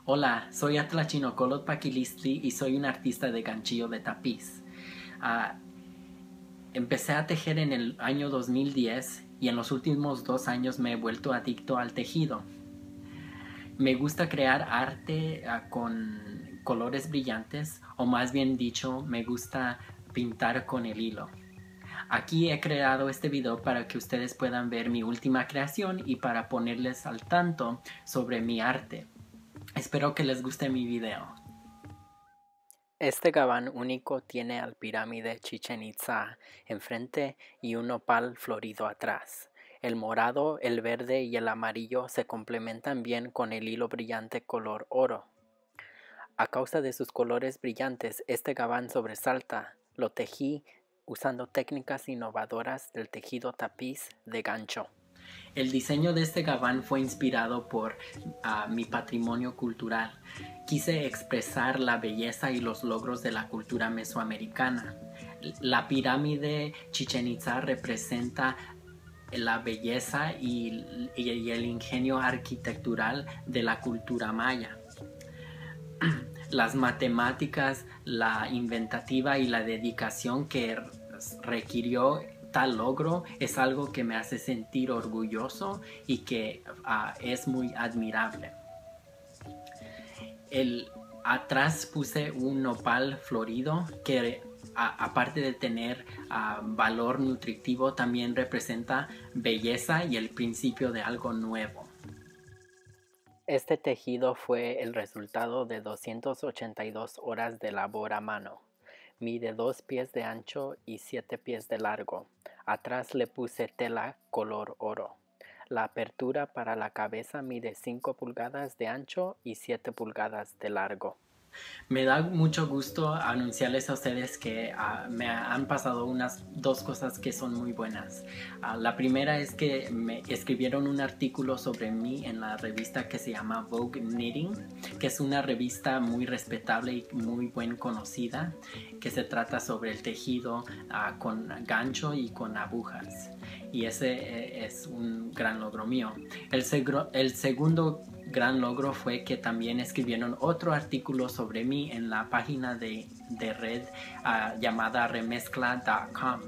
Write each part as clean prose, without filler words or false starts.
Hola, soy Atlachinocolot Paquilistli y soy un artista de ganchillo de tapiz. Ah, Empecé a tejer en el año 2010 y en los últimos 2 años me he vuelto adicto al tejido. Me gusta crear arte con colores brillantes, o más bien dicho, me gusta pintar con el hilo. Aquí he creado este video para que ustedes puedan ver mi última creación y para ponerles al tanto sobre mi arte. Espero que les guste mi video. Este gabán único tiene al pirámide Chichén Itzá enfrente y un nopal florido atrás. El morado, el verde y el amarillo se complementan bien con el hilo brillante color oro. A causa de sus colores brillantes, este gabán sobresalta. Lo tejí usando técnicas innovadoras del tejido tapiz de gancho. El diseño de este gabán fue inspirado por mi patrimonio cultural. Quise expresar la belleza y los logros de la cultura mesoamericana. La pirámide Chichén Itzá representa la belleza y el ingenio arquitectural de la cultura maya. Las matemáticas, la inventativa y la dedicación que requirió tal logro es algo que me hace sentir orgulloso y que es muy admirable. Atrás puse un nopal florido que aparte de tener valor nutritivo también representa belleza y el principio de algo nuevo. Este tejido fue el resultado de 282 horas de labor a mano. Mide 2 pies de ancho y 7 pies de largo. Atrás le puse tela color oro. La apertura para la cabeza mide 5 pulgadas de ancho y 7 pulgadas de largo. Me da mucho gusto anunciarles a ustedes que me han pasado unas dos cosas que son muy buenas. La primera es que me escribieron un artículo sobre mí en la revista que se llama Vogue Knitting, que es una revista muy respetable y muy bien conocida, que se trata sobre el tejido con gancho y con agujas. Y ese es un gran logro mío. El segundo gran logro fue que también escribieron otro artículo sobre mí en la página de red llamada remezcla.com.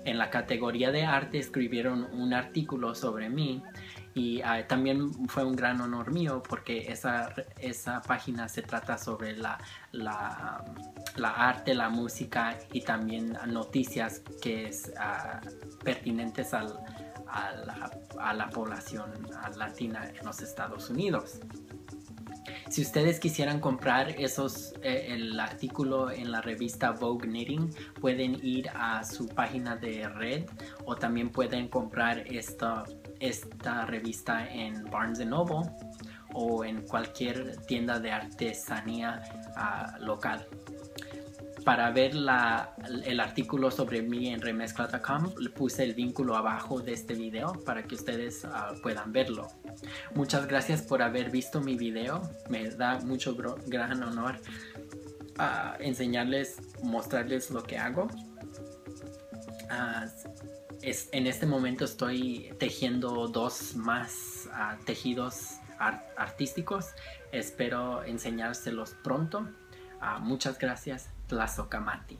En la categoría de arte escribieron un artículo sobre mí y también fue un gran honor mío porque esa página se trata sobre la arte, la música y también noticias que es pertinentes a la población latina en los Estados Unidos. Si ustedes quisieran comprar el artículo en la revista Vogue Knitting, pueden ir a su página de red o también pueden comprar esta revista en Barnes Noble o en cualquier tienda de artesanía local. Para ver el artículo sobre mí en remezcla.com, le puse el vínculo abajo de este video para que ustedes puedan verlo. Muchas gracias por haber visto mi video. Me da mucho gran honor mostrarles lo que hago. En este momento estoy tejiendo 2 más tejidos artísticos. Espero enseñárselos pronto. Muchas gracias. Tlazocamati.